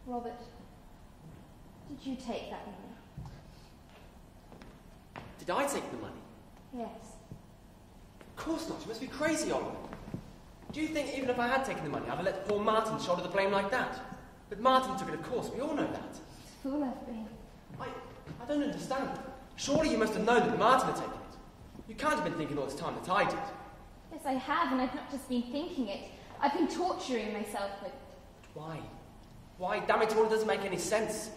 Robert, did you take that money? Did I take the money? Yes. Of course not. You must be crazy, Oliver. Do you think even if I had taken the money, I'd have let poor Martin shoulder the blame like that? But Martin took it, of course. We all know that. Fool I've been. I don't understand. Surely you must have known that Martin had taken it. You can't have been thinking all this time that I did. Yes, I have, and I've not just been thinking it. I've been torturing myself with it. Why? Why? Damn it all, it doesn't make any sense.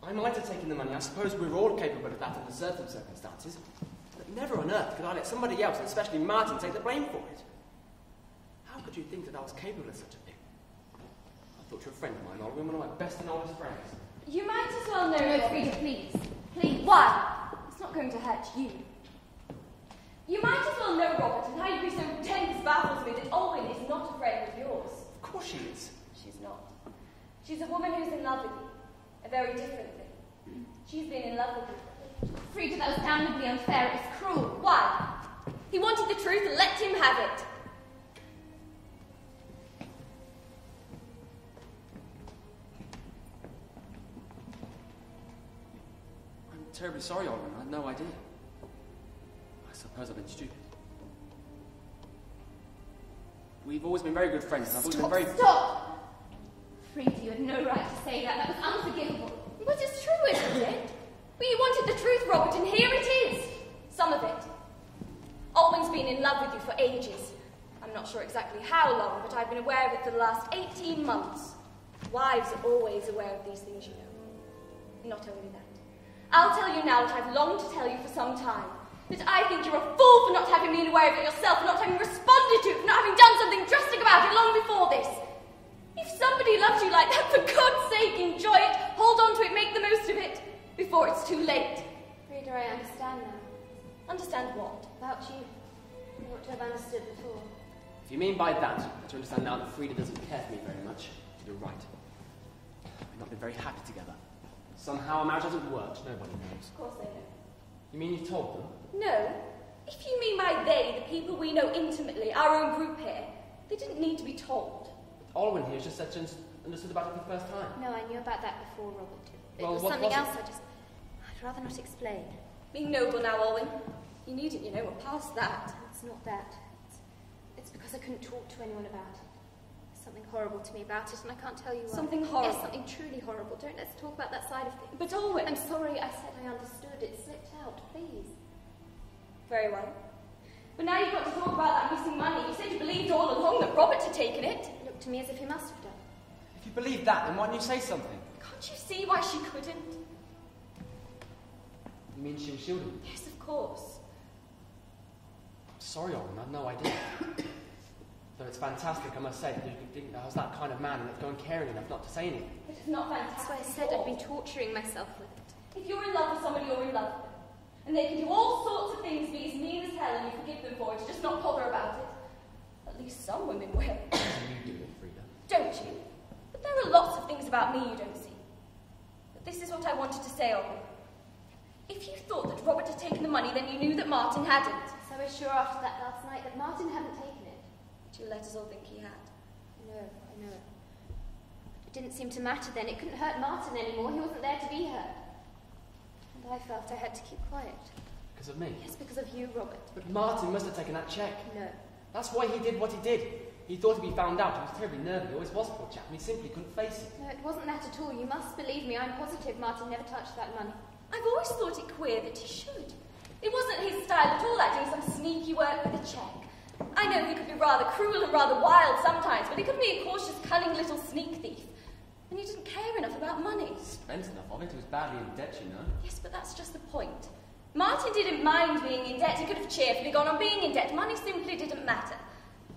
I might have taken the money. I suppose we're all capable of that under certain circumstances. But never on earth could I let somebody else, and especially Martin, take the blame for it. How could you think that I was capable of such a thing? I thought you were a friend of mine, Oliver, one of my best and oldest friends. You might as well know... No, Frida, please. Please. Why? It's not going to hurt you. You might as well know, Robert, and how you be so tense baffles me that Olwen is not a friend of yours. Of course she is. She's not. She's a woman who's in love with you. A very different thing. She's been in love with you. Frida, that was damnably unfair. It was cruel. Why? He wanted the truth and let him have it. I'm terribly sorry, Oliver. I had no idea. I suppose I've been stupid. We've always been very good friends. And I've always been very... Stop! Frida, you had no right to say that. That was unforgivable. But it's true, isn't it? But you wanted the truth, Robert, and here it is. Some of it. Olwen's been in love with you for ages. I'm not sure exactly how long, but I've been aware of it for the last 18 months. Wives are always aware of these things, you know. Not only that. I'll tell you now what I've longed to tell you for some time. That I think you're a fool for not having been aware of it yourself, for not having responded to it, for not having done something drastic about it long before this. If somebody loves you like that, for God's sake, enjoy it, hold on to it, make the most of it, before it's too late. Frida, I understand now. Understand what? About you. You ought to have understood before. If you mean by that, to understand now that Frida doesn't care for me very much, you're right. We've not been very happy together. Somehow our marriage hasn't worked, nobody knows. Of course they know. You mean you've told them? No. If you mean by they, the people we know intimately, our own group here, they didn't need to be told. Olwen here has just said she understood about it for the first time. No, I knew about that before, Robert. It Well, was what something was else it? I'd rather not explain. Be noble now, Olwen. You needn't, you know, we're past that. It's not that. It's because I couldn't talk to anyone about it. There's something horrible to me about it, and I can't tell you why. Something horrible? Yes, something truly horrible. Don't let's talk about that side of things. But Olwen... I'm sorry, I said I understood. It slipped out, please. Very well. But now you've got to talk about that missing money. You said you believed all along that Robert had taken it. It looked to me as if he must have done. If you believe that, then why didn't you say something? Can't you see why she couldn't? You mean she was shielding me? Yes, of course. I'm sorry, Olwen, I had no idea. Though it's fantastic, I must say, that you think I was that kind of man and let go and caring enough not to say anything. It's not fantastic. That's why I said I'd been torturing myself with it. If you're in love with somebody, you're in love with them. And they can do all sorts of things, be as mean as hell, and you forgive them for it, just not bother about it. At least some women will. You do it, Frida. Don't you? But there are lots of things about me you don't see. But this is what I wanted to say, Olwen. If you thought that Robert had taken the money, then you knew that Martin hadn't. So I was sure after that last night that Martin hadn't taken it. But you let us all think he had. I know. It didn't seem to matter then. It couldn't hurt Martin anymore. He wasn't there to be hurt. And I felt I had to keep quiet. Because of me? Yes, because of you, Robert. But Martin must have taken that cheque. No. That's why he did what he did. He thought he'd be found out. He was terribly nervous. He always was, poor chap, and he simply couldn't face it. No, it wasn't that at all. You must believe me. I'm positive Martin never touched that money. I've always thought it queer that he should. It wasn't his style at all, doing some sneaky work with a cheque. I know he could be rather cruel and rather wild sometimes, but he could be a cautious, cunning little sneak thief. And he didn't care enough about money. Spent enough of it. He was badly in debt, you know. Yes, but that's just the point. Martin didn't mind being in debt. He could have cheerfully gone on being in debt. Money simply didn't matter.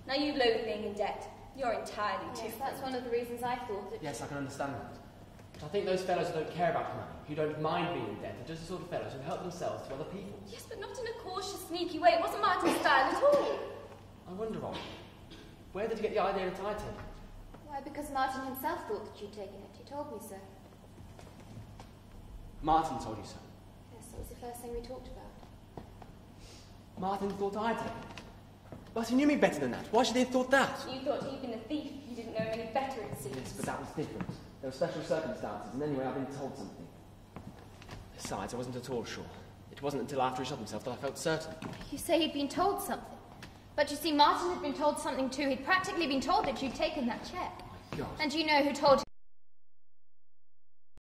Now you loathe being in debt. You're entirely Yes, different. that's one of the reasons I thought it. Yes, I can understand that. But I think those fellows who don't care about money, who don't mind being in debt, are just the sort of fellows who help themselves to other people. Yes, but not in a cautious, sneaky way. It wasn't Martin's style at all. I wonder, Olwen, where did you get the idea that I'd taken it? Why, because Martin himself thought that you'd taken it. He told me so. Martin told you so. Yes, that was the first thing we talked about. Martin thought I'd taken it. But he knew me better than that. Why should he have thought that? You thought he'd been a thief. You didn't know him any better, it seems. Yes, but that was different. There were special circumstances, and anyway, I've been told something. Besides, I wasn't at all sure. It wasn't until after he shot himself that I felt certain. You say he'd been told something. But you see, Martin had been told something too. He'd practically been told that you'd taken that cheque. God. And you know who told him?